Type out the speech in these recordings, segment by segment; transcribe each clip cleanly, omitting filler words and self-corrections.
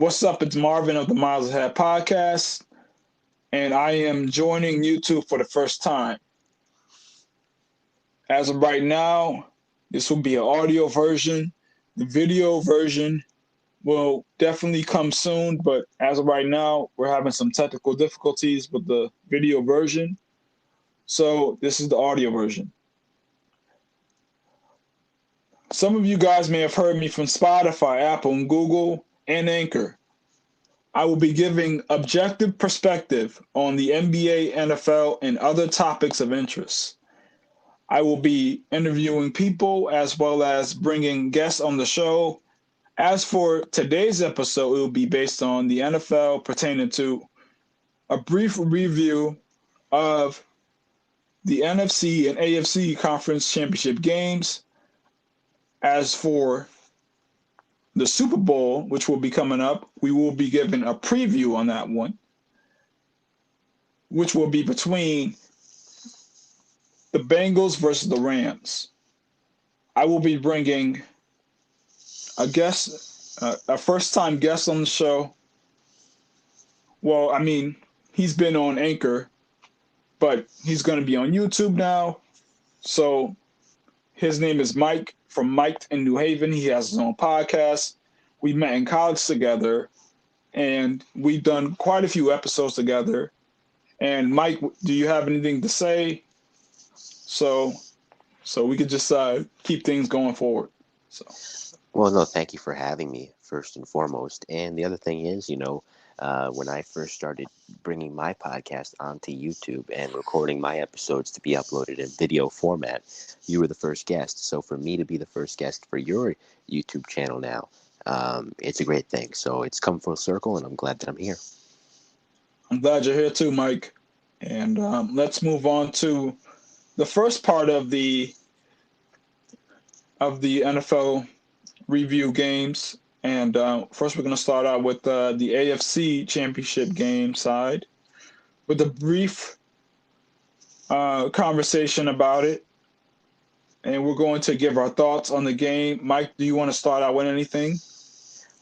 What's up? It's Marvin of the Miles Ahead podcast, and I am joining YouTube for the first time. As of right now, this will be an audio version. The video version will definitely come soon, but as of right now, we're having some technical difficulties with the video version. So, this is the audio version. Some of you guys may have heard me from Spotify, Apple, and Google, and Anchor. I will be giving objective perspective on the NBA, NFL, and other topics of interest. I will be interviewing people as well as bringing guests on the show. As for today's episode, it will be based on the NFL pertaining to a brief review of the NFC and AFC conference championship games. As for the Super Bowl, which will be coming up, we will be giving a preview on that one, which will be between the Bengals versus the Rams. I will be bringing a guest, a first-time guest on the show. Well, I mean, he's been on Anchor, but he's going to be on YouTube now. So his name is Mike from Mike in New Haven. He has his own podcast. We met in college together, and we've done quite a few episodes together. And Mike, do you have anything to say? So we could just keep things going forward. So. Well, no, thank you for having me, first and foremost. And the other thing is, when I first started bringing my podcast onto YouTube and recording my episodes to be uploaded in video format, you were the first guest. So for me to be the first guest for your YouTube channel now, it's a great thing. So it's come full circle, and I'm glad that I'm here. I'm glad you're here too, Mike. And let's move on to the first part of the NFL review games. And first, we're going to start out with the AFC Championship game side with a brief conversation about it. And we're going to give our thoughts on the game. Mike, do you want to start out with anything?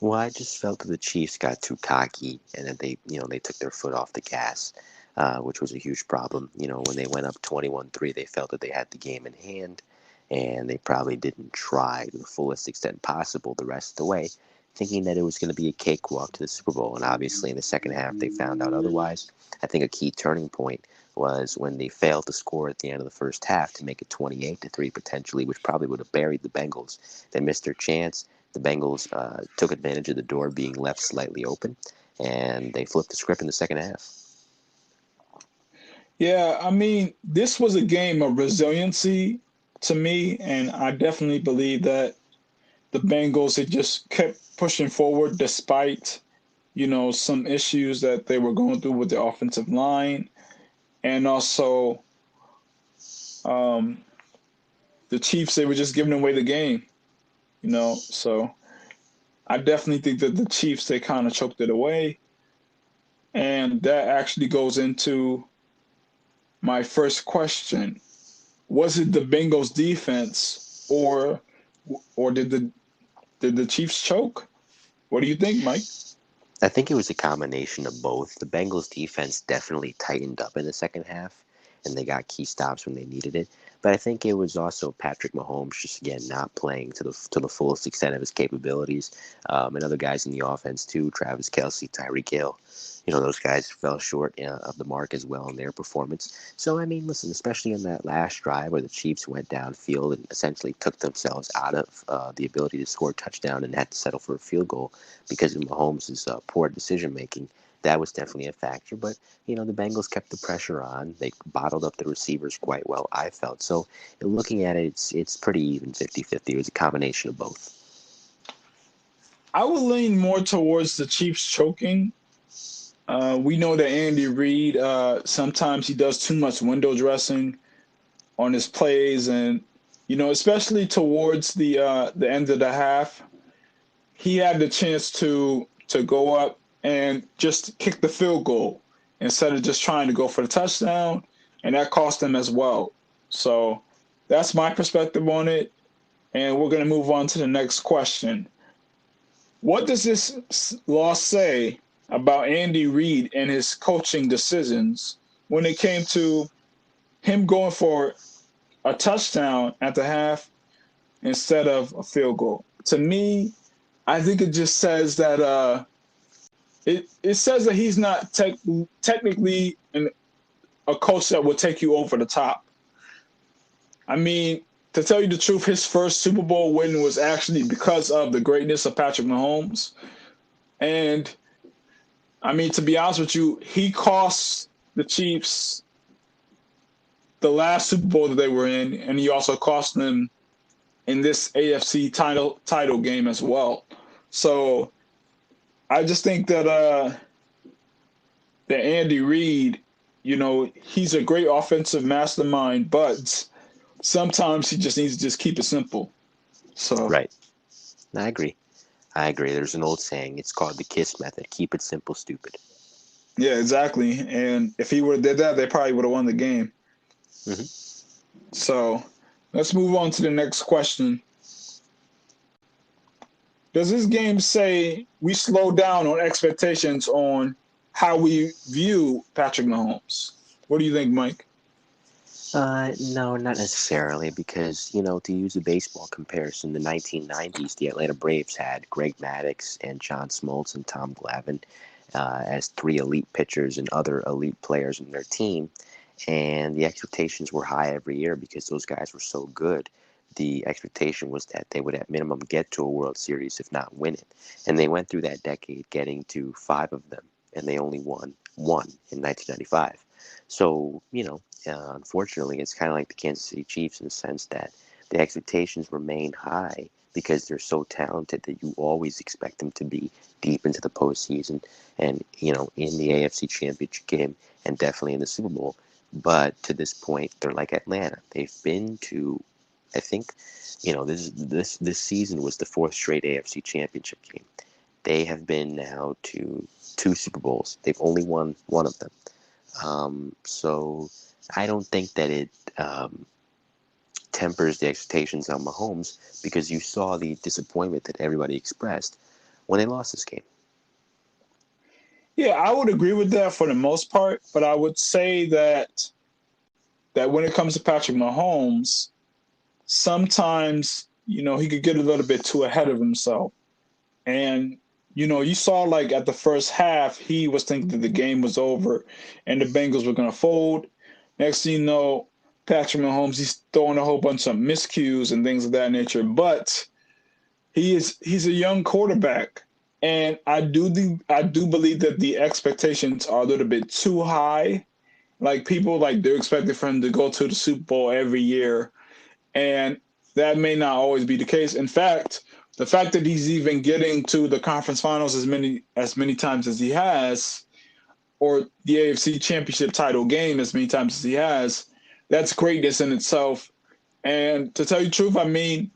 Well, I just felt that the Chiefs got too cocky and that they took their foot off the gas, which was a huge problem. When they went up 21-3, they felt that they had the game in hand, and they probably didn't try to the fullest extent possible the rest of the way, thinking that it was going to be a cakewalk to the Super Bowl. And obviously in the second half, they found out otherwise. I think a key turning point was when they failed to score at the end of the first half to make it 28-3 potentially, which probably would have buried the Bengals. They missed their chance. The Bengals took advantage of the door being left slightly open, and they flipped the script in the second half. Yeah, I mean, this was a game of resiliency to me, and I definitely believe that the Bengals had just kept pushing forward despite, some issues that they were going through with the offensive line, and also the Chiefs, they were just giving away the game, So I definitely think that the Chiefs, they kind of choked it away, and that actually goes into my first question. Was it the Bengals defense or did the Chiefs choke? What do you think, Mike? I think it was a combination of both. The Bengals defense definitely tightened up in the second half, and they got key stops when they needed it. But I think it was also Patrick Mahomes just, again, not playing to the fullest extent of his capabilities. And other guys in the offense, too, Travis Kelce, Tyreek Hill. Those guys fell short of the mark as well in their performance. So, I mean, listen, especially in that last drive where the Chiefs went downfield and essentially took themselves out of the ability to score a touchdown and had to settle for a field goal because of Mahomes' poor decision-making, that was definitely a factor. But, the Bengals kept the pressure on. They bottled up the receivers quite well, I felt. So, looking at it, it's pretty even 50-50. It was a combination of both. I would lean more towards the Chiefs choking. We know that Andy Reid, sometimes he does too much window dressing on his plays, and especially towards the end of the half, he had the chance to go up and just kick the field goal instead of just trying to go for the touchdown, and that cost him as well. So that's my perspective on it, and we're going to move on to the next question. What does this loss say about Andy Reid and his coaching decisions when it came to him going for a touchdown at the half instead of a field goal? To me, I think it just says that it says that he's not technically a coach that will take you over the top. I mean, to tell you the truth, his first Super Bowl win was actually because of the greatness of Patrick Mahomes. And I mean, to be honest with you, he cost the Chiefs the last Super Bowl that they were in, and he also cost them in this AFC title game as well. So I just think that Andy Reid, he's a great offensive mastermind, but sometimes he just needs to just keep it simple. So Right. I agree. I agree. There's an old saying. It's called the KISS method. Keep it simple, stupid. yeah, exactly. And if he would have did that, they probably would have won the game. Hmm. So let's move on to the next question. Does this game say we slow down on expectations on how we view Patrick Mahomes? What do you think, Mike? No, not necessarily, because, to use a baseball comparison, the 1990s, the Atlanta Braves had Greg Maddux and John Smoltz and Tom Glavine as three elite pitchers and other elite players in their team. And the expectations were high every year because those guys were so good. The expectation was that they would at minimum get to a World Series, if not win it. And they went through that decade getting to five of them, and they only won one in 1995. So, unfortunately, it's kind of like the Kansas City Chiefs in the sense that the expectations remain high because they're so talented that you always expect them to be deep into the postseason and, in the AFC Championship game and definitely in the Super Bowl. But to this point, they're like Atlanta. They've been to, I think, this season was the fourth straight AFC Championship game. They have been now to two Super Bowls. They've only won one of them. So I don't think that it tempers the expectations on Mahomes because you saw the disappointment that everybody expressed when they lost this game. Yeah, I would agree with that for the most part, but I would say that when it comes to Patrick Mahomes, sometimes, he could get a little bit too ahead of himself. And, you saw like at the first half, he was thinking that the game was over and the Bengals were going to fold. Next thing you know, Patrick Mahomes, he's throwing a whole bunch of miscues and things of that nature. But he's a young quarterback. And I do believe that the expectations are a little bit too high. Like people like they're expecting for him to go to the Super Bowl every year. And that may not always be the case. In fact, the fact that he's even getting to the conference finals as many times as he has, or the AFC Championship title game as many times as he has, that's greatness in itself. And to tell you the truth, I mean,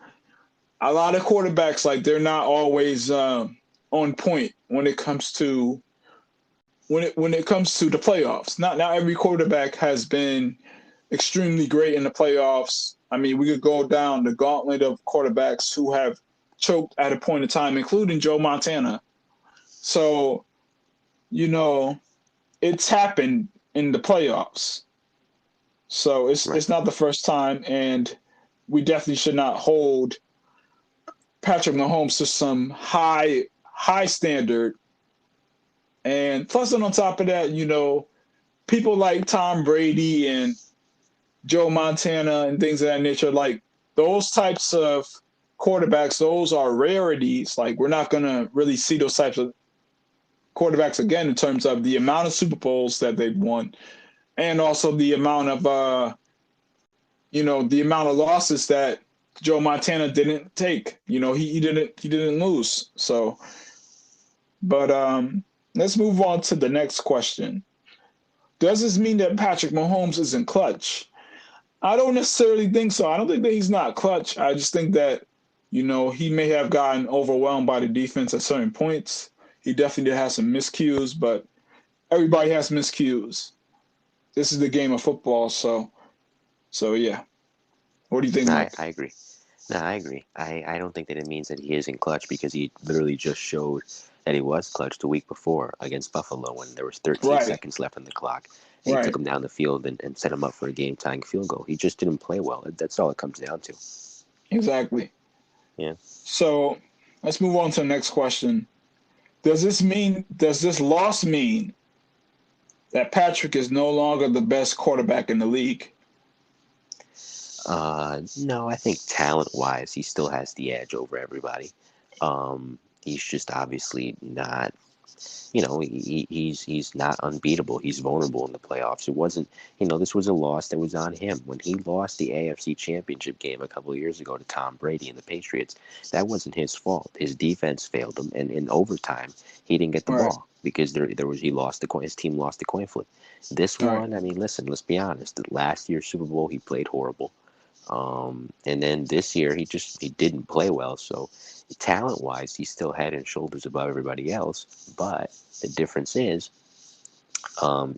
a lot of quarterbacks like they're not always on point when it comes to the playoffs. Not every quarterback has been extremely great in the playoffs. I mean, we could go down the gauntlet of quarterbacks who have choked at a point in time, including Joe Montana. So, you know, it's happened in the playoffs. So Right. it's not the first time, and we definitely should not hold Patrick Mahomes to some high standard. And plus, on top of that, people like Tom Brady and Joe Montana and things of that nature, like those types of quarterbacks, those are rarities. Like we're not gonna really see those types of quarterbacks again in terms of the amount of Super Bowls that they've won, and also the amount of the amount of losses that Joe Montana didn't take. He didn't lose. So, but let's move on to the next question. Does this mean that Patrick Mahomes isn't clutch? I don't necessarily think so. I don't think that he's not clutch. I just think that, he may have gotten overwhelmed by the defense at certain points. He definitely did have some miscues, but everybody has miscues. This is the game of football, so yeah. What do you think, I, Mike? I agree. No, I agree. I don't think that it means that he isn't clutch because he literally just showed that he was clutch the week before against Buffalo when there was 13 Right, seconds left on the clock. And he took right. him down the field and set him up for a game-tying field goal. He just didn't play well. That's all it comes down to. Exactly. Yeah. So let's move on to the next question. Does this loss mean that Patrick is no longer the best quarterback in the league? No, I think talent-wise, he still has the edge over everybody. He's just obviously not he's not unbeatable. He's vulnerable in the playoffs. It wasn't, this was a loss that was on him. When he lost the AFC Championship game a couple of years ago to Tom Brady and the Patriots, that wasn't his fault. His defense failed him, and in overtime, he didn't get the Right, ball because he lost the coin. His team lost the coin flip. This right. one, I mean, listen, let's be honest. The last year's Super Bowl, he played horrible. And then this year he didn't play well. So talent wise, he's still head and shoulders above everybody else. But the difference is,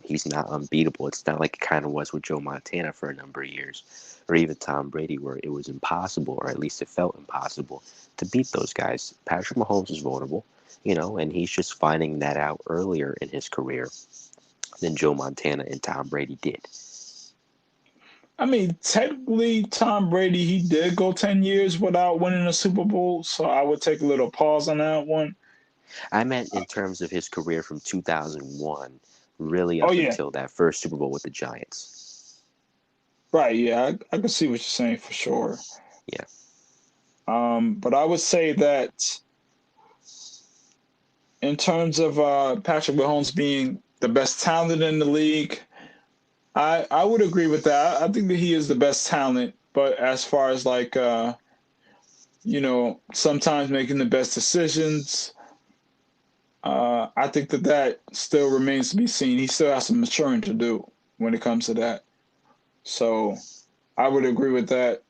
he's not unbeatable. It's not like it kind of was with Joe Montana for a number of years, or even Tom Brady, where it was impossible, or at least it felt impossible, to beat those guys. Patrick Mahomes is vulnerable, and he's just finding that out earlier in his career than Joe Montana and Tom Brady did. I mean, technically, Tom Brady, he did go 10 years without winning a Super Bowl, so I would take a little pause on that one. I meant in terms of his career from 2001, really Oh, up yeah, until that first Super Bowl with the Giants. right. Yeah, I can see what you're saying for sure. Yeah. But I would say that in terms of Patrick Mahomes being the best talent in the league, I would agree with that. I think that he is the best talent, but as far as like sometimes making the best decisions, I think that that still remains to be seen. He still has some maturing to do when it comes to that. So I would agree with that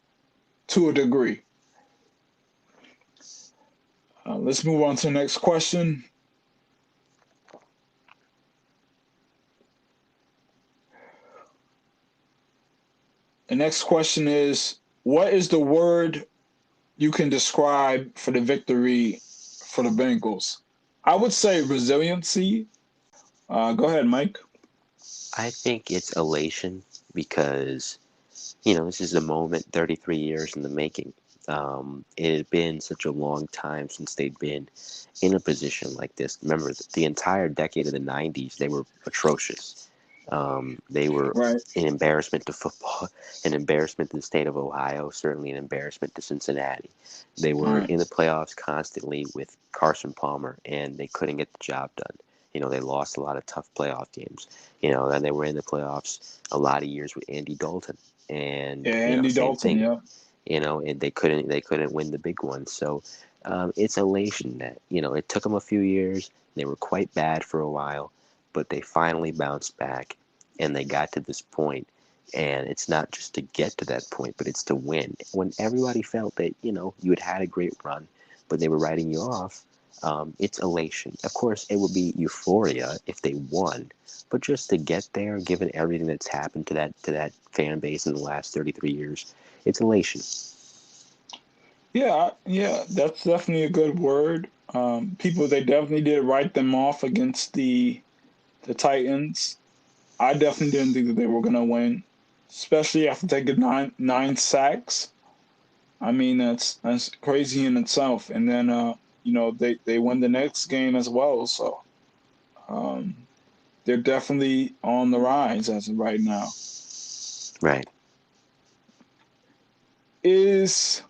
to a degree. Let's move on to the next question. The next question is, what is the word you can describe for the victory for the Bengals? I would say resiliency. Go ahead, Mike. I think it's elation because, this is a moment 33 years in the making. It had been such a long time since they'd been in a position like this. Remember, the entire decade of the 90s, they were atrocious. They were Right. an embarrassment to football, an embarrassment to the state of Ohio, certainly an embarrassment to Cincinnati. They were Right. in the playoffs constantly with Carson Palmer, and they couldn't get the job done. They lost a lot of tough playoff games. And they were in the playoffs a lot of years with Andy Dalton, Yeah, and Andy same Dalton. thing. Yeah. And they couldn't win the big one. So it's elation that it took them a few years. They were quite bad for a while, but they finally bounced back, and they got to this point. And it's not just to get to that point, but it's to win. When everybody felt that you had a great run, but they were writing you off, it's elation. Of course, it would be euphoria if they won, but just to get there, given everything that's happened to that fan base in the last 33 years, it's elation. Yeah. Yeah. That's definitely a good word. People, they definitely did write them off against the Titans. I definitely didn't think that they were gonna win, especially after taking nine sacks. I mean, that's crazy in itself. And then they win the next game as well. So um, they're definitely on the rise as of right now. Right. Is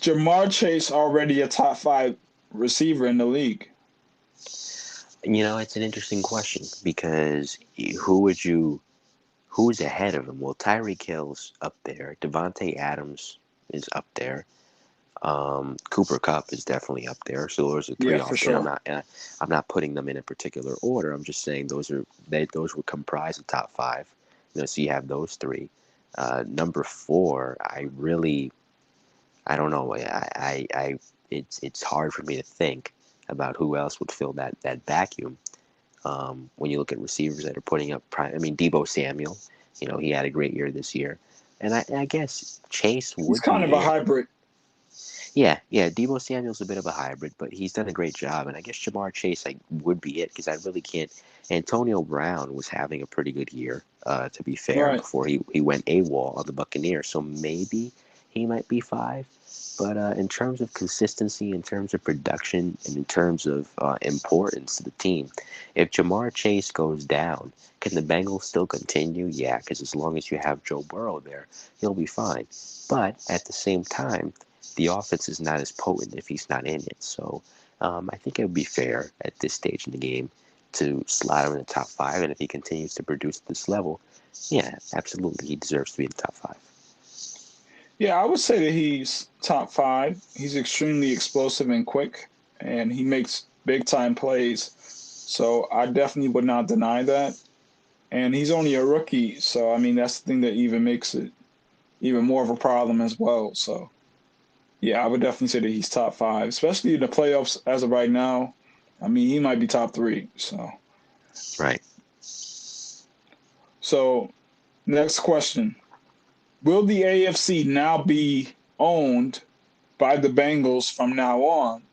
Jamar Chase already a top five receiver in the league? It's an interesting question because who's ahead of him? Well, Tyreek Hill's up there. Devontae Adams is up there. Cooper Cup is definitely up there. So those are Yeah, three for off there. sure. I'm not putting them in a particular order. I'm just saying those would comprise the top five. So you have those three. Number four, I don't know. It's hard for me to think about who else would fill that vacuum. When you look at receivers that are putting up prime, I mean Debo Samuel, he had a great year this year, and I guess Chase He's would kind be of a it. hybrid. Yeah. Debo Samuel's a bit of a hybrid, but he's done a great job. And I guess Jamar Chase would be it because I really can't. Antonio Brown was having a pretty good year, to be fair, Right. before he went AWOL on the Buccaneers. So maybe he might be five. But in terms of consistency, in terms of production, and in terms of importance to the team, if Jamar Chase goes down, can the Bengals still continue? Yeah, because as long as you have Joe Burrow there, he'll be fine. But at the same time, the offense is not as potent if he's not in it. So I think it would be fair at this stage in the game to slot him in the top five. And if he continues to produce at this level, yeah, absolutely, he deserves to be in the top five. Yeah, I would say that he's top five. He's extremely explosive and quick, and he makes big time plays. So I definitely would not deny that. And he's only a rookie, so I mean that's the thing that even makes it even more of a problem as well. So yeah, I would definitely say that he's top five, especially in the playoffs as of right now. I mean, he might be top three. Right. So next question: will the AFC now be owned by the Bengals from now on,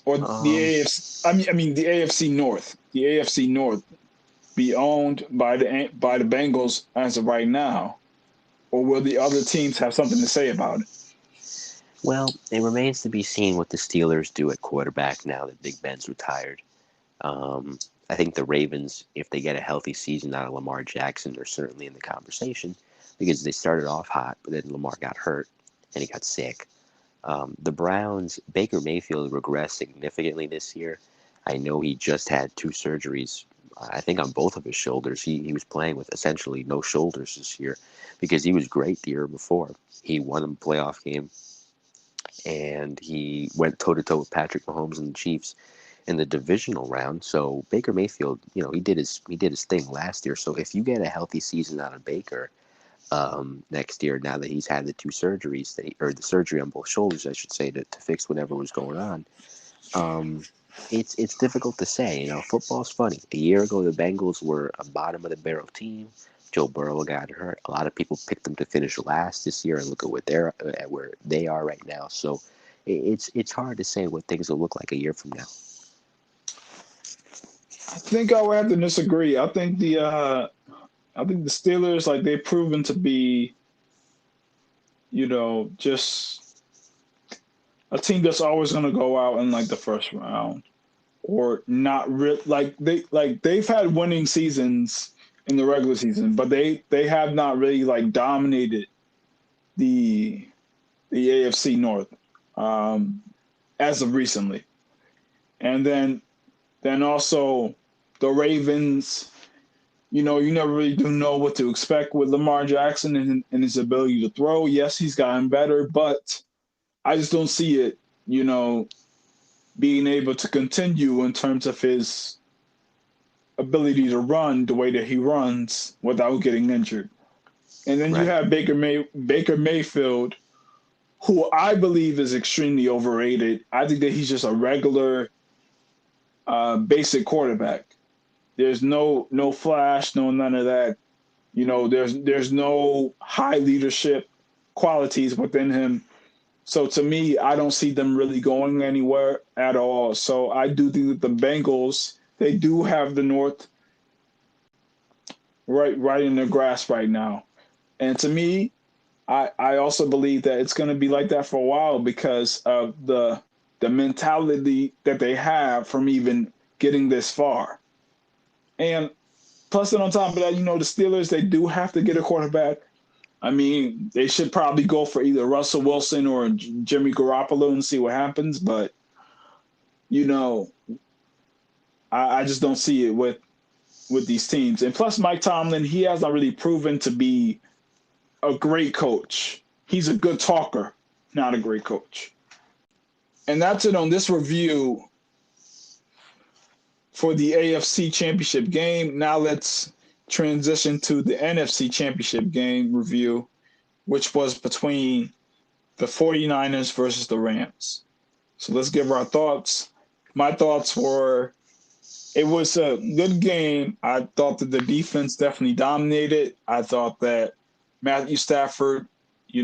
or the Um, AFC? I mean the AFC North. The AFC North be owned by the Bengals as of right now, or will the other teams have something to say about it? well, it remains to be seen what the Steelers do at quarterback now that Big Ben's retired. Um, I think the Ravens, if they get a healthy season out of Lamar Jackson, are certainly in the conversation because they started off hot, but then Lamar got hurt and he got sick. The Browns, Baker Mayfield regressed significantly this year. I know he just had two surgeries, I think on both of his shoulders. He was playing with essentially no shoulders this year because he was great the year before. He won a playoff game and he went toe to toe with Patrick Mahomes and the Chiefs in the divisional round. So Baker Mayfield, he did his thing last year. So if you get a healthy season out of Baker next year, now that he's had the two surgeries or the surgery on both shoulders, I should say, to fix whatever was going on, um, it's difficult to say. Football's funny. A year ago, the Bengals were a bottom of the barrel team. Joe Burrow got hurt. A lot of people picked them to finish last this year, and look at where they are right now. So it's hard to say what things will look like a year from now. I think I would have to disagree. I think the Steelers, like, they've proven to be, just a team that's always going to go out in like the first round, or not they've had winning seasons in the regular season, but they have not really like dominated the AFC North, um, as of recently. And then also the Ravens. You never really do know what to expect with Lamar Jackson and his ability to throw. Yes, he's gotten better, but I just don't see it, you know, being able to continue in terms of his ability to run the way that he runs without getting injured. And then you Right. have Baker Mayfield, who I believe is extremely overrated. I think that he's just a regular, basic quarterback. There's no flash, no none of that. There's no high leadership qualities within him. So to me, I don't see them really going anywhere at all. So I do think that the Bengals, they do have the North right in their grasp right now. And to me, I also believe that it's going to be like that for a while because of the mentality that they have from even getting this far. And plus, and on top of that, the Steelers, they do have to get a quarterback. I mean, they should probably go for either Russell Wilson or Jimmy Garoppolo and see what happens. But, you know, I just don't see it with these teams. And plus, Mike Tomlin, he has not really proven to be a great coach. He's a good talker, not a great coach. And that's it on this review for the AFC Championship game. Now let's transition to the NFC Championship game review, which was between the 49ers versus the Rams. So let's give our thoughts. My thoughts were it was a good game. I thought that the defense definitely dominated. I thought that Matthew Stafford,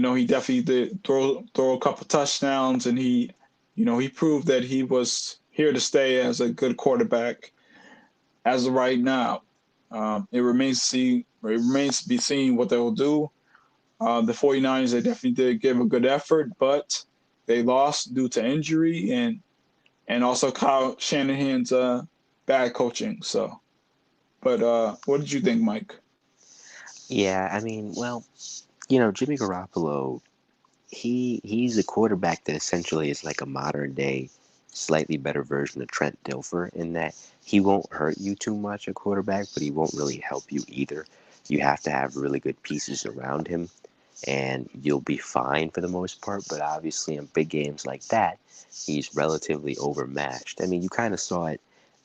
He definitely did throw a couple touchdowns, and he proved that he was here to stay as a good quarterback as of right now. It remains to be seen what they will do. The 49ers, they definitely did give a good effort, but they lost due to injury and also Kyle Shanahan's bad coaching. So, but what did you think, Mike? Yeah, I mean, well, Jimmy Garoppolo, he's a quarterback that essentially is like a modern day, slightly better version of Trent Dilfer in that he won't hurt you too much a quarterback, but he won't really help you either. You have to have really good pieces around him, and you'll be fine for the most part. But obviously, in big games like that, he's relatively overmatched. I mean, you kind of saw it.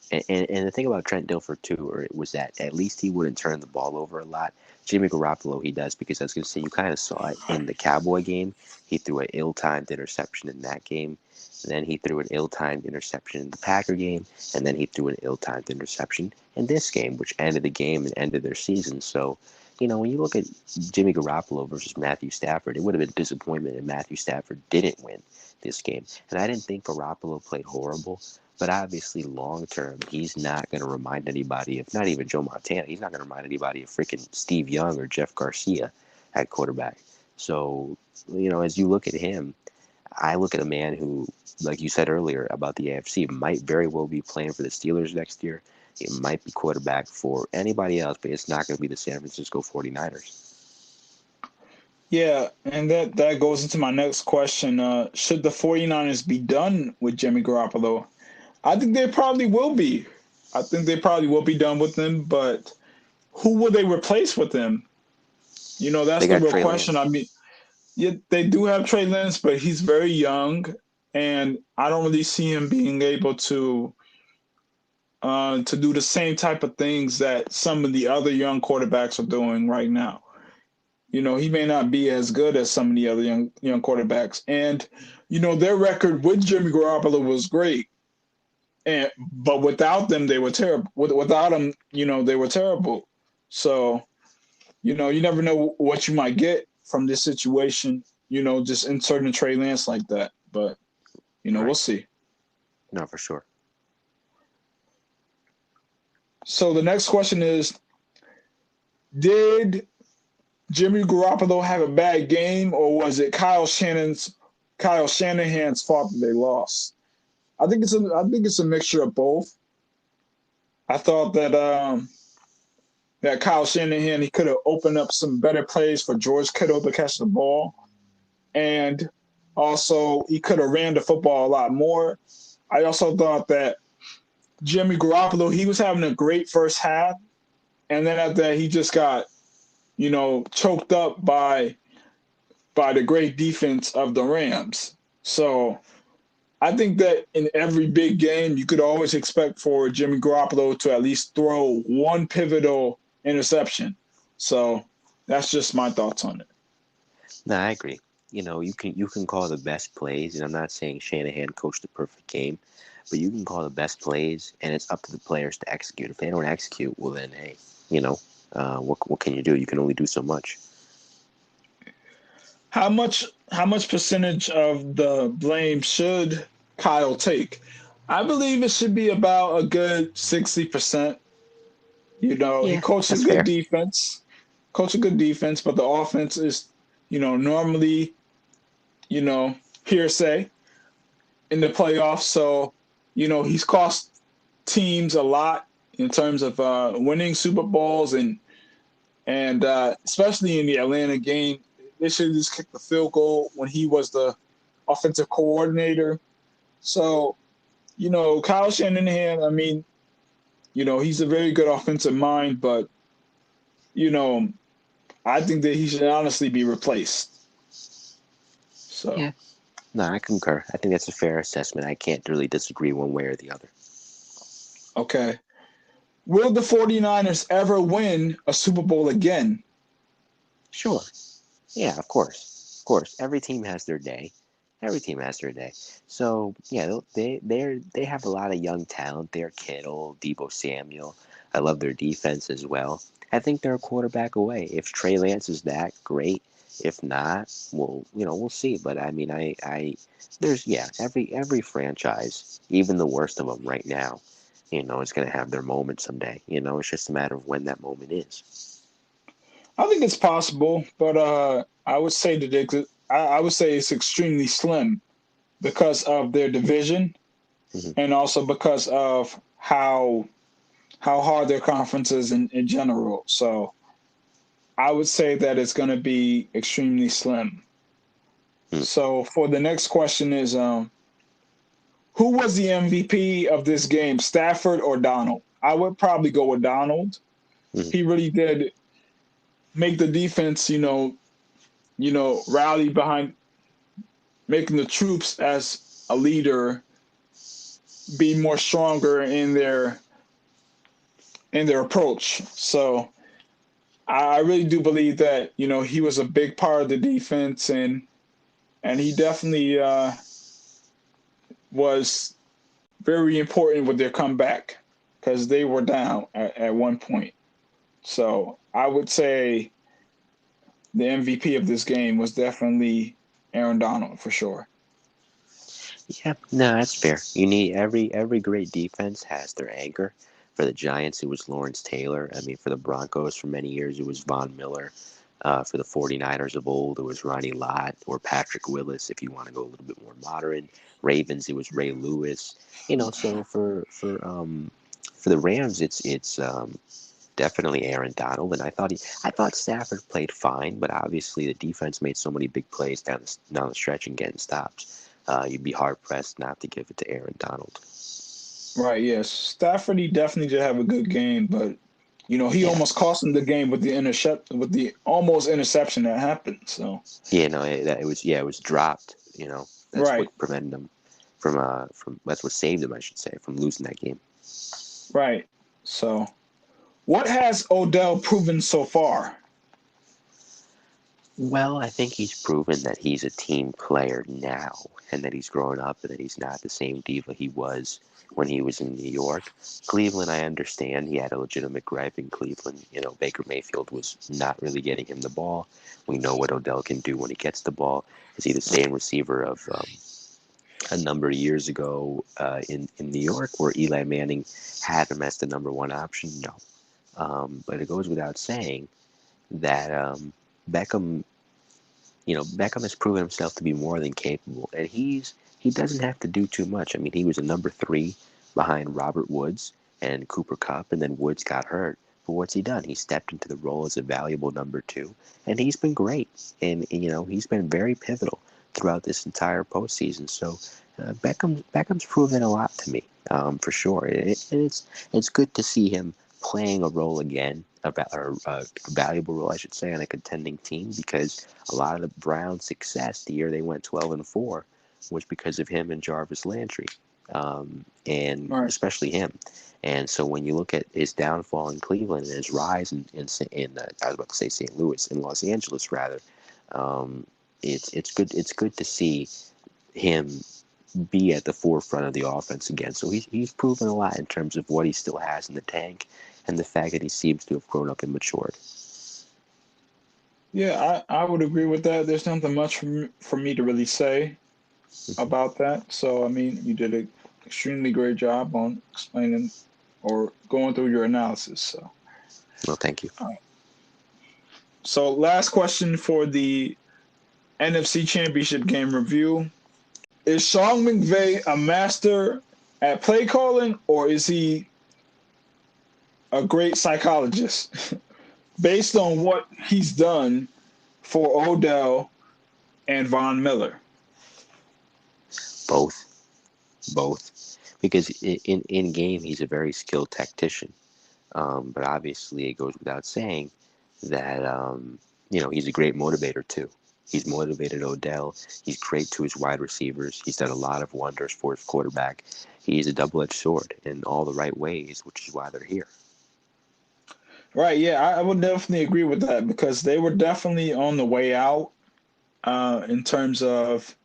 And the thing about Trent Dilfer too, or was that at least he wouldn't turn the ball over a lot. Jimmy Garoppolo, he does, because I was going to say you kind of saw it in the Cowboy game. He threw an ill-timed interception in that game. And then he threw an ill-timed interception in the Packer game, and then he threw an ill-timed interception in this game, which ended the game and ended their season. So, when you look at Jimmy Garoppolo versus Matthew Stafford, it would have been a disappointment if Matthew Stafford didn't win this game. And I didn't think Garoppolo played horrible. But obviously, long term, he's not going to remind anybody of, not even Joe Montana, he's not going to remind anybody of freaking Steve Young or Jeff Garcia at quarterback. So, as you look at him, I look at a man who, like you said earlier about the AFC, might very well be playing for the Steelers next year. It might be quarterback for anybody else, but it's not going to be the San Francisco 49ers. Yeah, and that goes into my next question. Should the 49ers be done with Jimmy Garoppolo? I think they probably will be. I think they probably will be done with him, but who will they replace with him? They That's the got real Trey question. I Lance. mean, yeah, they do have Trey Lance, but he's very young, and I don't really see him being able to do the same type of things that some of the other young quarterbacks are doing right now. He may not be as good as some of the other young quarterbacks, and their record with Jimmy Garoppolo was great, but without them, they were terrible. Without them, they were terrible. So you never know what you might get from this situation. Just inserting Trey Lance like that, but we'll Right. see. No, for sure. So the next question is: did Jimmy Garoppolo have a bad game, or was it Kyle Shanahan's fault that they lost? I think it's a mixture of both. I thought that Kyle Shanahan, he could have opened up some better plays for George Kittle to catch the ball, and also he could have ran the football a lot more. I also thought that Jimmy Garoppolo, he was having a great first half, and then after that he just got choked up by the great defense of the Rams. So I think that in every big game, you could always expect for Jimmy Garoppolo to at least throw one pivotal interception. So that's just my thoughts on it. No, I agree. You can call the best plays, and I'm not saying Shanahan coached the perfect game, but you can call the best plays, and it's up to the players to execute. If they don't execute, well then, hey, what can you do? You can only do so much. How much percentage of the blame should Kyle take? I believe it should be about a good 60%. He Yeah, coached a that's good fair. defense, but the offense is, normally, you know, hearsay in the playoffs. So, he's cost teams a lot in terms of winning Super Bowls and especially in the Atlanta game, they should have just kicked the field goal when he was the offensive coordinator. So, Kyle Shanahan, I mean, he's a very good offensive mind, but you know, I think that he should honestly be replaced. So, Yeah. No, I concur. I think that's a fair assessment. I can't really disagree one way or the other. okay. Will the 49ers ever win a Super Bowl again? Sure. Yeah, of course. Of course. Every team has their day. Every team has their day. So yeah, they have a lot of young talent there. Kittle, Debo Samuel. I love their defense as well. I think they're a quarterback away. If Trey Lance is that great, If not, we'll see. But I mean, there's every franchise, even the worst of them right now, is going to have their moment someday. It's just a matter of when that moment is. I think it's possible, but I would say that I would say it's extremely slim because of their division Hmm. and also because of how hard their conference is in general. So I would say that it's going to be extremely slim. Hmm. So for the next question is, who was the MVP of this game, Stafford or Donald? I would probably go with Donald. Hmm. He really did make the defense, rally behind making the troops as a leader be more stronger in their approach. So I really do believe that he was a big part of the defense, and he definitely was very important with their comeback because they were down at one point. So I would say the MVP of this game was definitely Aaron Donald for sure. Yeah, no, that's fair. You need every great defense has their anchor. For the Giants, it was Lawrence Taylor. I mean, for the Broncos, for many years, it was Von Miller. For the 49ers of old, it was Ronnie Lott or Patrick Willis, if you want to go a little bit more modern. Ravens, it was Ray Lewis. So for the Rams, it's definitely Aaron Donald, and I thought Stafford played fine, but obviously the defense made so many big plays down the stretch and getting stops. You'd be hard pressed not to give it to Aaron Donald. Right, yes. Stafford, he definitely did have a good game, but he Yeah, almost cost him the game with the almost interception that happened. So yeah, no, it was dropped. That's right, what prevented them from that's what saved them, I should say, from losing that game. right. So what has Odell proven so far? Well, I think he's proven that he's a team player now and that he's grown up and that he's not the same diva he was when he was in New York. Cleveland, I understand he had a legitimate gripe in Cleveland. Baker Mayfield was not really getting him the ball. We know what Odell can do when he gets the ball. Is he the same receiver of a number of years ago in New York where Eli Manning had him as the number one option? No. But it goes without saying that Beckham Beckham has proven himself to be more than capable, and he doesn't have to do too much. I mean, he was a number three behind Robert Woods and Cooper Kupp, and then Woods got hurt. But what's he done? He stepped into the role as a valuable number two, and he's been great. And he's been very pivotal throughout this entire postseason. So Beckham's proven a lot to me, for sure. It's good to see him playing a role again, or a valuable role, I should say, on a contending team, because a lot of the Browns' success the year they went 12-4 was because of him and Jarvis Landry, and Right. especially him. And so when you look at his downfall in Cleveland and his rise I was about to say St. Louis, in Los Angeles rather, um, it's good to see him be at the forefront of the offense again. So he's proven a lot in terms of what he still has in the tank and the fact that he seems to have grown up and matured. Yeah, I would agree with that. There's nothing much for me to really say about that. So I mean, you did an extremely great job on explaining or going through your analysis. So, Well, thank you. uh, so last question for the NFC Championship game review: is Sean McVay a master at play calling, or is he a great psychologist? Based on what he's done for Odell and Von Miller. Both, both, because in game he's a very skilled tactician. But obviously, it goes without saying that he's a great motivator too. He's motivated Odell. He's great to his wide receivers. He's done a lot of wonders for his quarterback. He's a double-edged sword in all the right ways, which is why they're here. Right, yeah, I would definitely agree with that because they were definitely on the way out in terms of.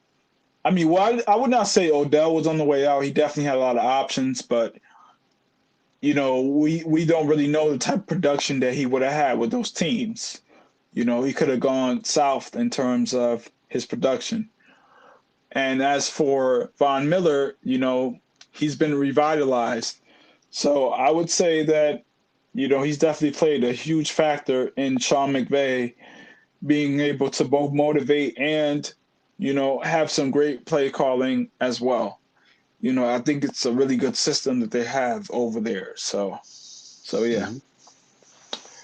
I mean, well, I would not say Odell was on the way out. He definitely had a lot of options, but we don't really know the type of production that he would have had with those teams. He could have gone south in terms of his production. And as for Von Miller, he's been revitalized. So I would say that, he's definitely played a huge factor in Sean McVay being able to both motivate and, have some great play calling as well. I think it's a really good system that they have over there. So yeah. Mm-hmm.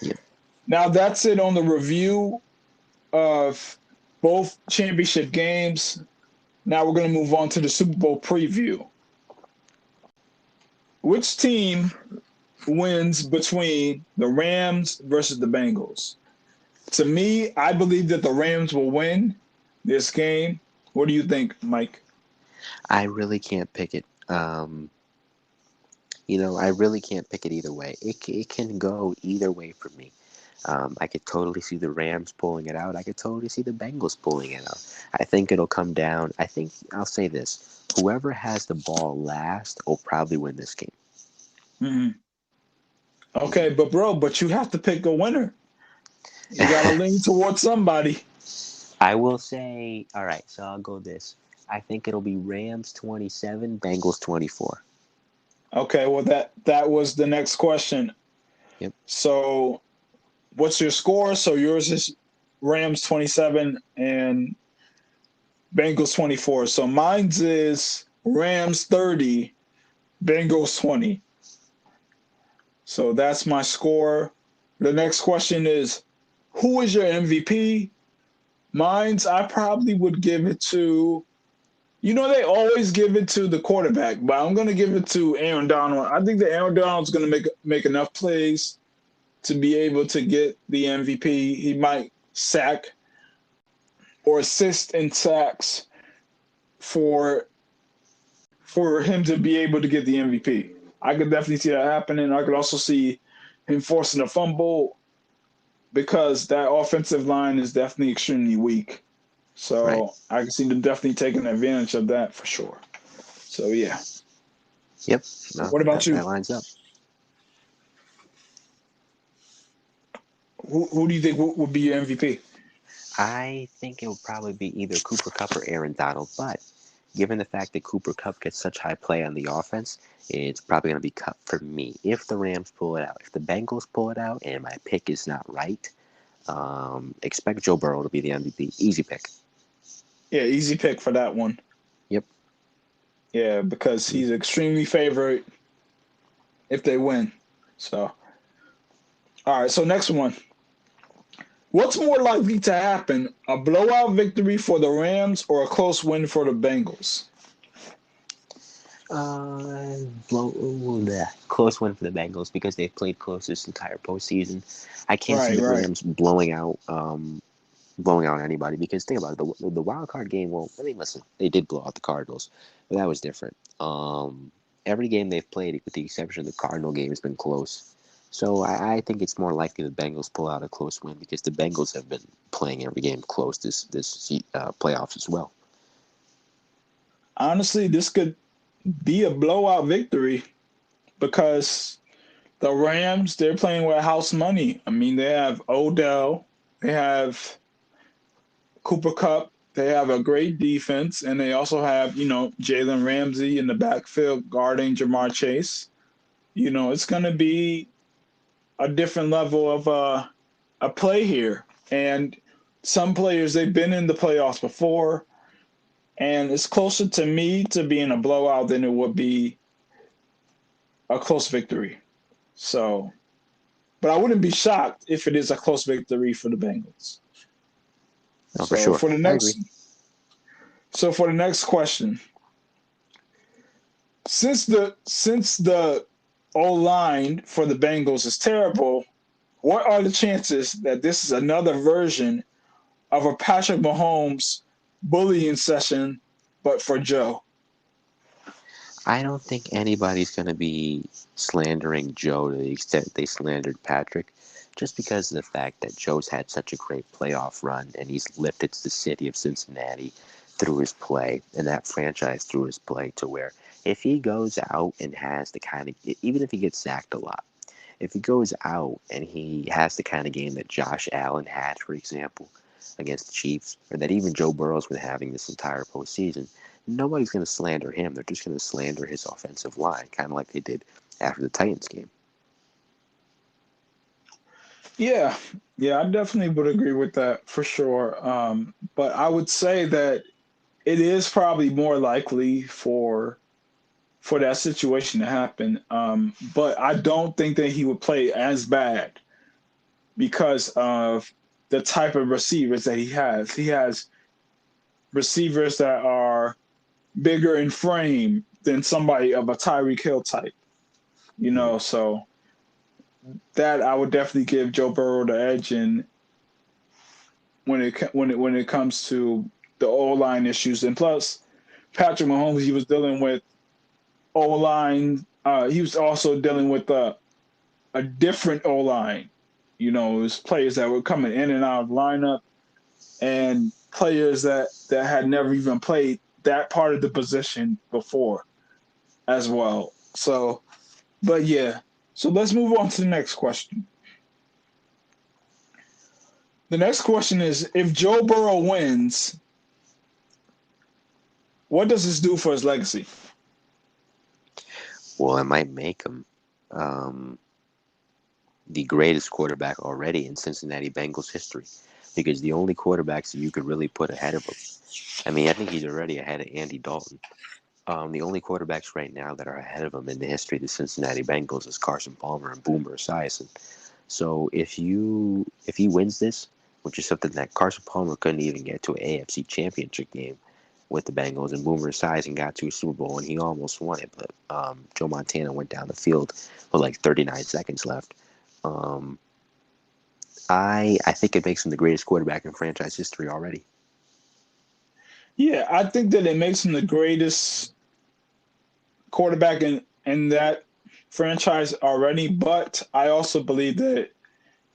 Yep. Now that's it on the review of both championship games. Now we're going to move on to the Super Bowl preview. Which team wins between the Rams versus the Bengals? To me, I believe that the Rams will win this game. What do you think, Mike? I really can't pick it. I really can't pick it either way. It can go either way for me. I could totally see the Rams pulling it out. I could totally see the Bengals pulling it out. I think it'll come down. I think I'll say this: whoever has the ball last will probably win this game. Mm-hmm. Okay, but you have to pick a winner. You got to lean towards somebody. I will say, all right. So I'll go this. I think it'll be Rams 27, Bengals 24. Okay, well that was the next question. Yep. So, what's your score? So yours is Rams 27 and Bengals 24. So mine's is Rams 30, Bengals 20. So that's my score. The next question is, who is your MVP? Mine's, I probably would give it to, they always give it to the quarterback, but I'm going to give it to Aaron Donald. I think that Aaron Donald's going to make enough plays to be able to get the MVP. He might sack or assist in sacks for him to be able to get the MVP. I could definitely see that happening. I could also see him forcing a fumble because that offensive line is definitely extremely weak. So Right. I can see them definitely taking advantage of that for sure. So yeah. Yep. So No, what about you? that lines up. Who do you think would be your MVP? I think it would probably be either Cooper Kupp or Aaron Donald, but given the fact that Cooper Kupp gets such high play on the offense, it's probably going to be Kupp for me. If the Rams pull it out, if the Bengals pull it out, and my pick is not right, expect Joe Burrow to be the MVP. Easy pick. Yeah, easy pick for that one. Yep. Yeah, because he's extremely favored if they win. So, all right. So next one. What's more likely to happen, a blowout victory for the Rams or a close win for the Bengals? Close win for the Bengals because they've played close this entire postseason. I can't see the Right. Rams blowing out anybody because think about it, the wild card game. Well, I mean, listen, they did blow out the Cardinals, but that was different. Every game they've played, with the exception of the Cardinal game, has been close. So I think it's more likely the Bengals pull out a close win because the Bengals have been playing every game close this playoffs as well. Honestly, this could be a blowout victory because the Rams, they're playing with house money. I mean, they have Odell, they have Cooper Kupp, they have a great defense, and they also have, Jalen Ramsey in the backfield guarding Jamar Chase. It's going to be a different level of a play here. And some players, they've been in the playoffs before, and it's closer to me to being a blowout than it would be a close victory. So, but I wouldn't be shocked if it is a close victory for the Bengals. No, for So sure. for the I agree. next question, since the O line for the Bengals is terrible, what are the chances that this is another version of a Patrick Mahomes bullying session, but for Joe? I don't think anybody's going to be slandering Joe to the extent they slandered Patrick, just because of the fact that Joe's had such a great playoff run and he's lifted the city of Cincinnati through his play and that franchise through his play to where if he goes out and has the kind of, even if he gets sacked a lot, If he goes out and he has the kind of game that Josh Allen had, for example, against the Chiefs, or that even Joe Burrow's been having this entire postseason, nobody's going to slander him. They're just going to slander his offensive line, kind of like they did after the Titans game. Yeah, yeah, I definitely would agree with that for sure. But I would say that it is probably more likely for that situation to happen. But I don't think that he would play as bad because of the type of receivers that he has. He has receivers that are bigger in frame than somebody of a Tyreek Hill type, Mm-hmm. so that I would definitely give Joe Burrow the edge in when it comes to the O line issues. And plus, Patrick Mahomes, he was dealing with O line. He was also dealing with a different O line. It was players that were coming in and out of lineup, and players that had never even played that part of the position before as well. So, but yeah. So let's move on to the next question. The next question is, if Joe Burrow wins, what does this do for his legacy? Well, it might make him um, the greatest quarterback already in Cincinnati Bengals history, because the only quarterbacks that you could really put ahead of him, I mean, I think he's already ahead of Andy Dalton. The only quarterbacks right now that are ahead of him in the history of the Cincinnati Bengals is Carson Palmer and Boomer Esiason. So if he wins this, which is something that Carson Palmer couldn't even get to an AFC Championship game with the Bengals, and Boomer Esiason got to a Super Bowl and he almost won it, but Joe Montana went down the field with like 39 seconds left. Um, I think it makes him the greatest quarterback in franchise history already. Yeah, I think that it makes him the greatest quarterback in that franchise already, but I also believe that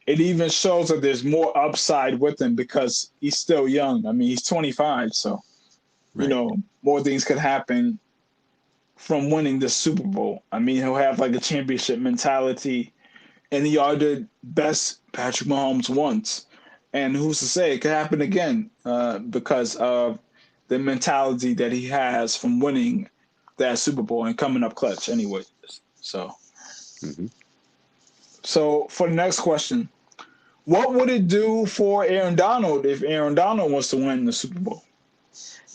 it even shows that there's more upside with him because he's still young. I mean, he's 25, so Right. more things could happen from winning the Super Bowl. I mean, he'll have like a championship mentality, and he already best Patrick Mahomes once, and who's to say it could happen again because of the mentality that he has from winning that Super Bowl and coming up clutch anyway. So, Mm-hmm. so for the next question, what would it do for Aaron Donald if Aaron Donald was to win the Super Bowl?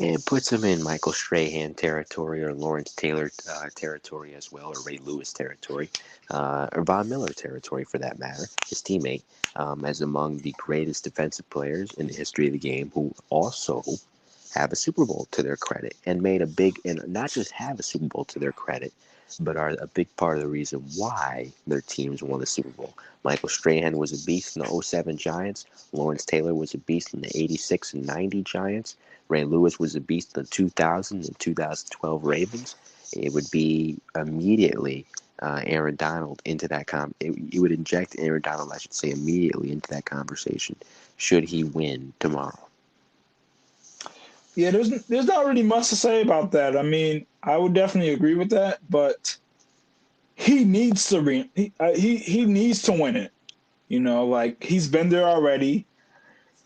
It puts him in Michael Strahan territory or Lawrence Taylor territory as well, or Ray Lewis territory, or Von Miller territory for that matter, his teammate, as among the greatest defensive players in the history of the game who also have a Super Bowl to their credit and made a big, and not just have a Super Bowl to their credit, but are a big part of the reason why their teams won the Super Bowl. Michael Strahan was a beast in the '07 Giants. Lawrence Taylor was a beast in the '86 and '90 Giants. Ray Lewis was a beast in the 2000 and 2012 Ravens. It would be immediately Aaron Donald into that it would inject Aaron Donald, I should say, immediately into that conversation should he win tomorrow. Yeah, there's not really much to say about that. I mean, I would definitely agree with that, but he needs to he needs to win it. Like he's been there already,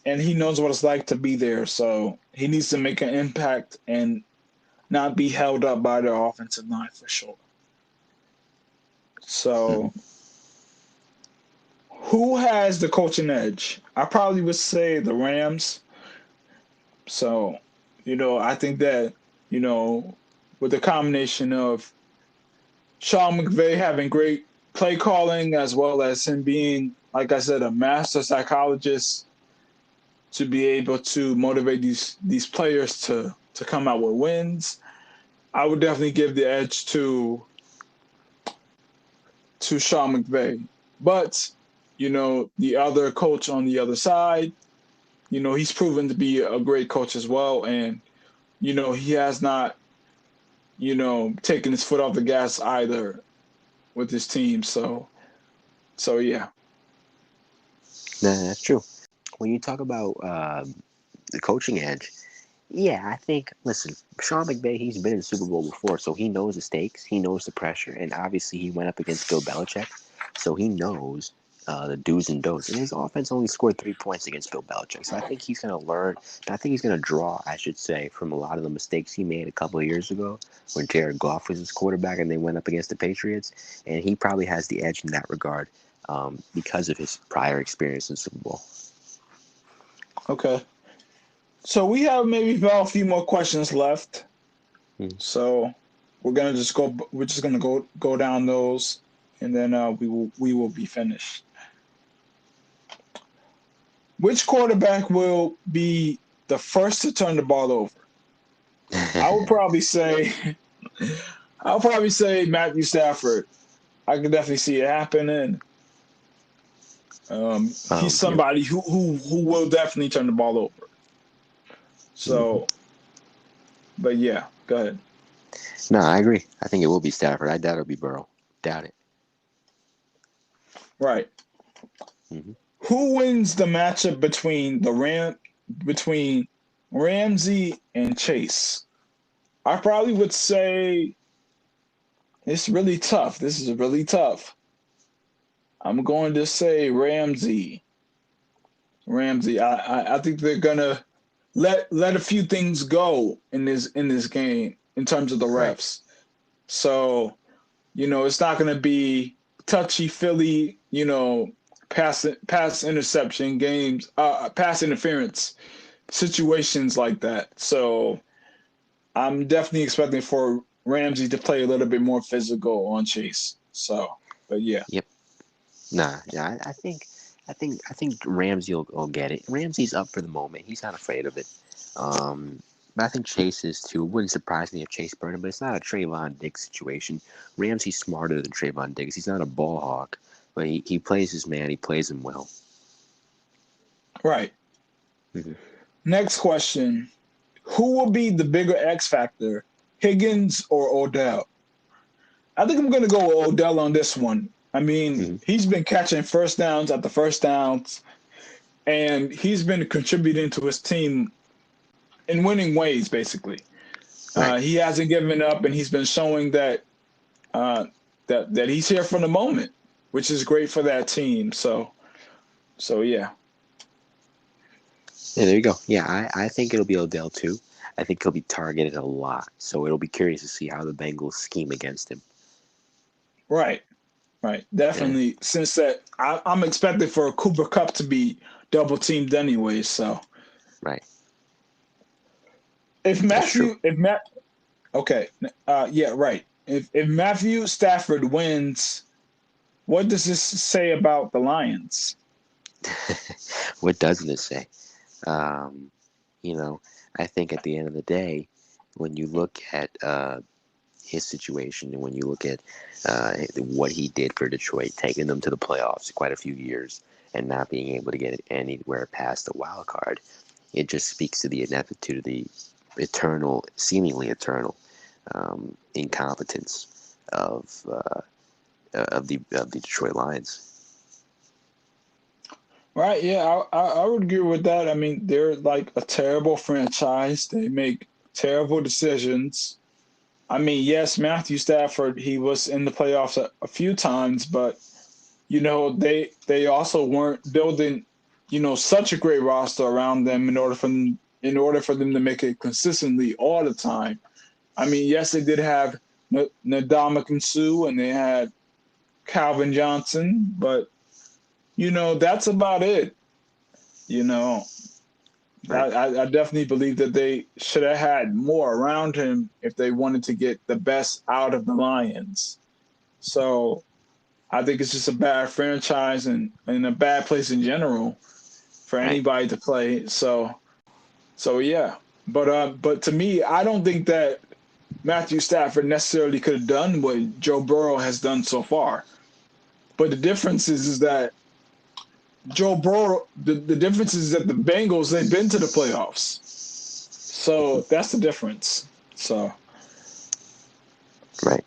and he knows what it's like to be there. So he needs to make an impact and not be held up by the offensive line for sure. Mm-hmm. So who has the coaching edge? I probably would say the Rams. So, I think that, with the combination of Sean McVay having great play calling as well as him being, like I said, a master psychologist to be able to motivate these players to come out with wins, I would definitely give the edge to Sean McVay. But, the other coach on the other side, he's proven to be a great coach as well. And, he has not, taken his foot off the gas either with his team. So yeah. No, that's true. When you talk about the coaching edge, yeah, I think, listen, Sean McVay, he's been in the Super Bowl before, so he knows the stakes, he knows the pressure, and obviously he went up against Bill Belichick. So he knows the do's and don'ts. And his offense only scored 3 points against Bill Belichick. So I think he's going to learn. I think he's going to draw, I should say, from a lot of the mistakes he made a couple of years ago when Jared Goff was his quarterback and they went up against the Patriots. And he probably has the edge in that regard because of his prior experience in Super Bowl. Okay. So we have maybe about a few more questions left. So we're just gonna go down those, and then we will be finished. Which quarterback will be the first to turn the ball over? I would probably say Matthew Stafford. I can definitely see it happening. He's somebody who will definitely turn the ball over. So, but yeah, go ahead. No, I agree. I think it will be Stafford. I doubt it'll be Burrow. Doubt it. Right. Who wins the matchup between Ramsey and Chase? I probably would say it's really tough. This is really tough. I'm going to say Ramsey. I think they're gonna let a few things go in this game in terms of the refs. Right. So, it's not gonna be touchy feely, pass interception games, pass interference situations like that. So I'm definitely expecting for Ramsey to play a little bit more physical on Chase. So, but yeah. Yep. Nah, yeah, I think Ramsey will get it. Ramsey's up for the moment. He's not afraid of it. But I think Chase is too. It wouldn't surprise me if Chase burned him, but it's not a Trayvon Diggs situation. Ramsey's smarter than Trayvon Diggs. He's not a ball hawk, but he plays his man. He plays him well. Right. Next question. Who will be the bigger X factor, Higgins or Odell? I think I'm going to go with Odell on this one. I mean, he's been catching first downs after first downs, and he's been contributing to his team in winning ways, basically. Right. He hasn't given up, and he's been showing that that he's here for the moment, which is great for that team. So yeah. Yeah, there you go. Yeah, I think it'll be Odell too. I think he'll be targeted a lot, so it'll be curious to see how the Bengals scheme against him. Right. Definitely. Yeah. Since that, I'm expecting for Cooper Kupp to be double teamed anyway. So. Right. If Matthew Stafford wins, what does this say about the Lions? What doesn't it say? I think at the end of the day, when you look at his situation and when you look at what he did for Detroit, taking them to the playoffs quite a few years and not being able to get anywhere past the wild card, it just speaks to the ineptitude of the seemingly eternal incompetence of the Detroit Lions. Right, yeah, I would agree with that. I mean, they're like a terrible franchise. They make terrible decisions. I mean, yes, Matthew Stafford, he was in the playoffs a few times, but they also weren't building, such a great roster around them in order for them to make it consistently all the time. I mean, yes, they did have Ndamukong Suh and they had Calvin Johnson, but that's about it. Right. I definitely believe that they should have had more around him if they wanted to get the best out of the Lions. So I think it's just a bad franchise and a bad place in general for anybody to play. So yeah. But to me, I don't think that Matthew Stafford necessarily could have done what Joe Burrow has done so far. But the difference is that Joe Burrow, the difference is that the Bengals, they've been to the playoffs. So that's the difference. So. Right.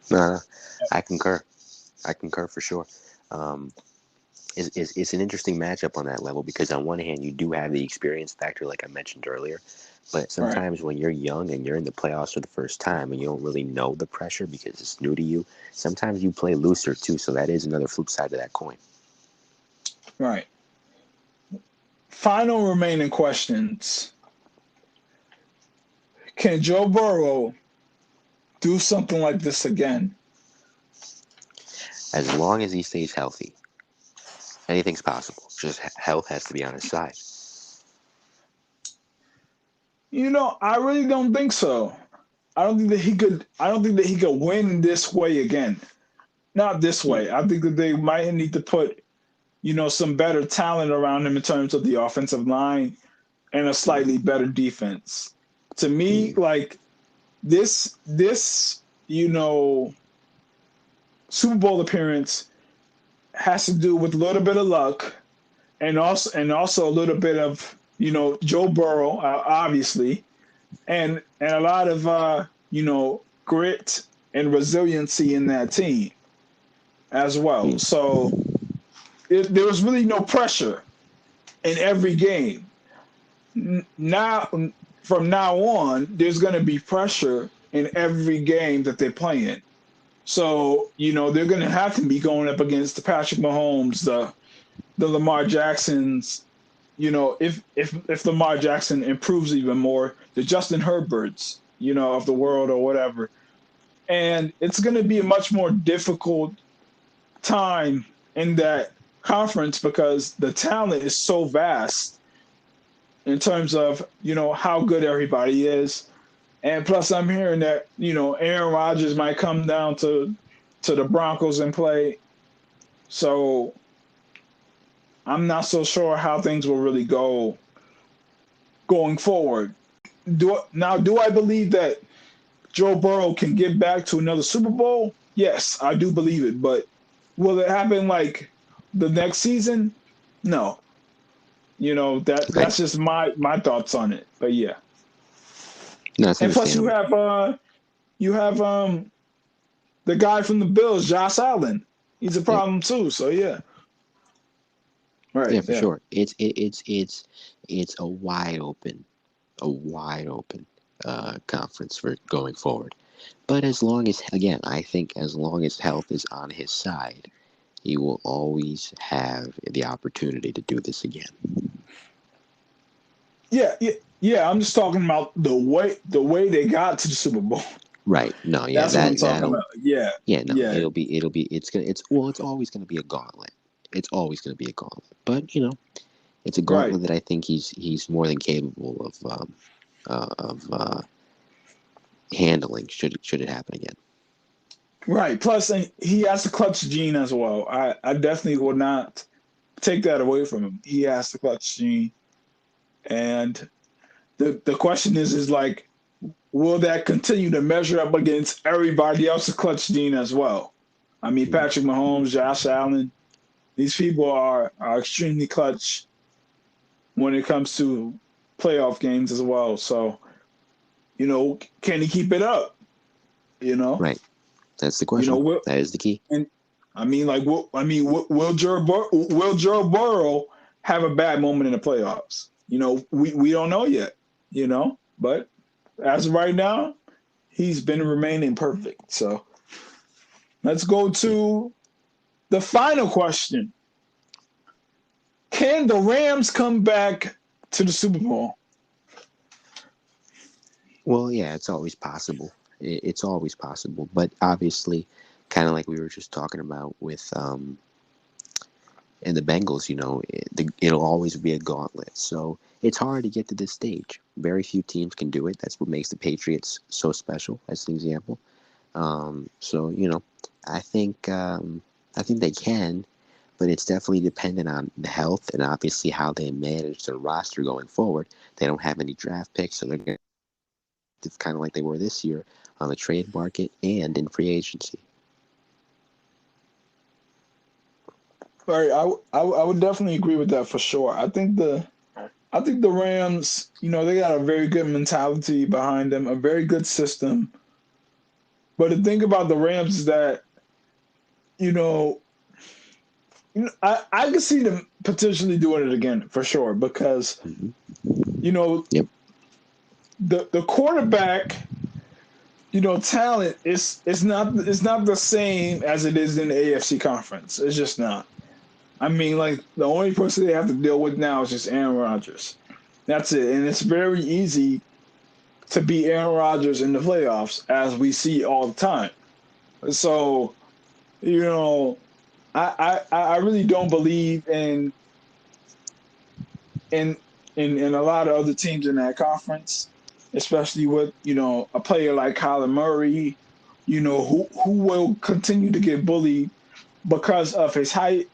No, I concur. I concur for sure. It's an interesting matchup on that level because on one hand, you do have the experience factor, like I mentioned earlier, But Right. sometimes when you're young and you're in the playoffs for the first time and you don't really know the pressure because it's new to you, sometimes you play looser too. So that is another flip side of that coin. Right. Final remaining questions. Can Joe Burrow do something like this again? As long as he stays healthy, anything's possible. Just health has to be on his side. I really don't think so. I don't think that he could. I don't think that he could win this way again. Not this Hmm. way. I think that they might need to put, some better talent around him in terms of the offensive line and a slightly better defense. To me, Hmm. like this, Super Bowl appearance has to do with a little bit of luck and also a little bit of Joe Burrow, obviously, and a lot of grit and resiliency in that team as well. Hmm. So there was really no pressure in every game. Now, from now on, there's going to be pressure in every game that they play in. So they're going to have to be going up against the Patrick Mahomes, the Lamar Jacksons. If Lamar Jackson improves even more, the Justin Herberts, of the world or whatever, and it's going to be a much more difficult time in that conference because the talent is so vast in terms of how good everybody is. And plus, I'm hearing that Aaron Rodgers might come down to the Broncos and play. So I'm not so sure how things will really go going forward. Do I believe that Joe Burrow can get back to another Super Bowl? Yes, I do believe it. But will it happen like the next season? No. Right. That's just my thoughts on it. But yeah. No, it's And plus understandable. you have the guy from the Bills, Josh Allen. He's a Yep. problem too. So yeah. Right, Yeah, for yeah. sure. It's a wide open conference for going forward. But as long as, again, I think as long as health is on his side, he will always have the opportunity to do this again. Yeah, I'm just talking about the way they got to the Super Bowl. Right. No, yeah, That's what I'm that talking that'll about. Yeah. yeah, no, Yeah. it's always gonna be a gauntlet. It's always gonna be a gauntlet. But it's a Right. gauntlet that I think he's more than capable of handling should it happen again. Right. Plus, he has the clutch gene as well. I definitely will not take that away from him. He has the clutch gene, and the question is like, will that continue to measure up against everybody else's clutch gene as well? I mean, Hmm. Patrick Mahomes, Josh Allen, these people are extremely clutch when it comes to playoff games as well. So, can he keep it up? You know, Right. That's the you know, question. will, That is the key. and I mean, like, will Joe Burrow have a bad moment in the playoffs? We don't know yet. But as of right now, he's been remaining perfect. So let's go Yeah. to the final question: can the Rams come back to the Super Bowl? Well, yeah, it's always possible. It's always possible, but obviously, kind of like we were just talking about with and the Bengals, it'll always be a gauntlet. So it's hard to get to this stage. Very few teams can do it. That's what makes the Patriots so special, as an example. So I think I think they can, but it's definitely dependent on the health and obviously how they manage their roster going forward. They don't have any draft picks, so they're going to it's kind of like they were this year on the trade market and in free agency. Right, I would definitely agree with that for sure. I think the Rams, they got a very good mentality behind them, a very good system. But the thing about the Rams is that, you know, I could see them potentially doing it again for sure because, Hmm. you know, Yep. the quarterback, talent is not the same as it is in the AFC conference. It's just not. I mean, like the only person they have to deal with now is just Aaron Rodgers. That's it, and it's very easy to beat Aaron Rodgers in the playoffs, as we see all the time. So, you know, I really don't believe in in a lot of other teams in that conference, especially with a player like Kyler Murray, who will continue to get bullied because of his height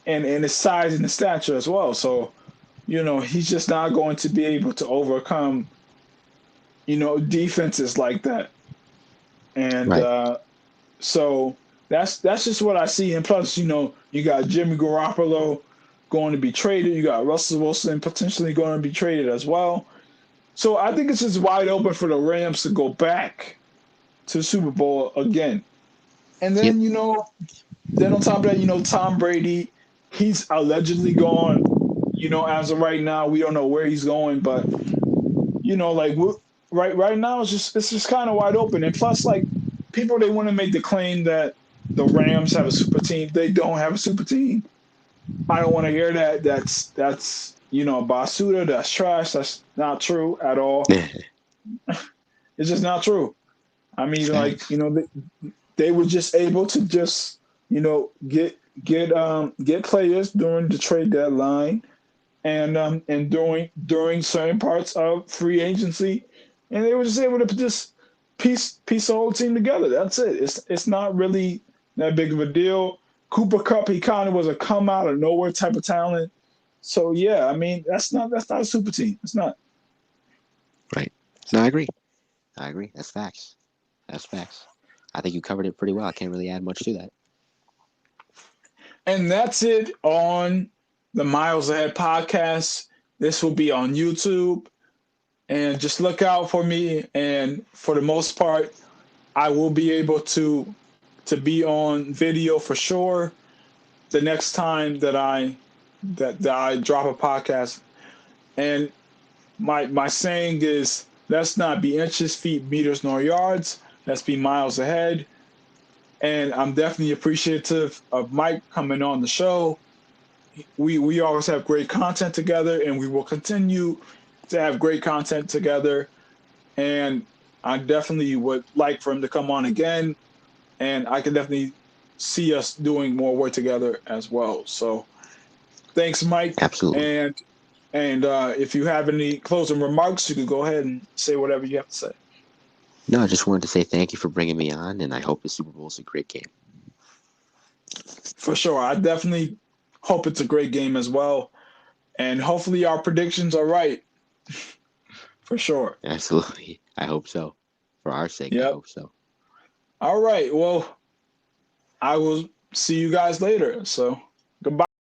and his size and his stature as well. So he's just not going to be able to overcome defenses like that. And Right. so that's just what I see. And plus, you got Jimmy Garoppolo going to be traded. You got Russell Wilson potentially going to be traded as well. So I think it's just wide open for the Rams to go back to the Super Bowl again. And Yep. then, then on top of that, Tom Brady, he's allegedly gone. As of right now, we don't know where he's going, but like right now it's just kind of wide open. And plus, like people, they want to make the claim that the Rams have a super team. They don't have a super team. I don't want to hear that. That's Basuda. That's trash. That's not true at all. It's just not true. I mean, like Facts. they were just able to just get players during the trade deadline and during certain parts of free agency, and they were just able to just piece the whole team together. That's it. It's not really that big of a deal. Cooper Cup, he kind of was a come out of nowhere type of talent. So yeah, I mean that's not a super team. It's not. Right. No, I agree. I agree. That's facts. That's facts. I think you covered it pretty well. I can't really add much to that. And that's it on the Miles Ahead podcast. This will be on YouTube. And just look out for me. And for the most part, I will be able to be on video for sure the next time that I drop a podcast. And my saying is, let's not be inches, feet, meters, nor yards. Let's be miles ahead. And I'm definitely appreciative of Mike coming on the show. We always have great content together, and we will continue to have great content together. And I definitely would like for him to come on again, and I can definitely see us doing more work together as well. So thanks, Mike. Absolutely. And if you have any closing remarks, you can go ahead and say whatever you have to say. No, I just wanted to say thank you for bringing me on, and I hope the Super Bowl is a great game. For sure. I definitely hope it's a great game as well. And hopefully our predictions are right. For sure. Absolutely. I hope so. For our sake, I Yep. hope so. All right. Well, I will see you guys later. So.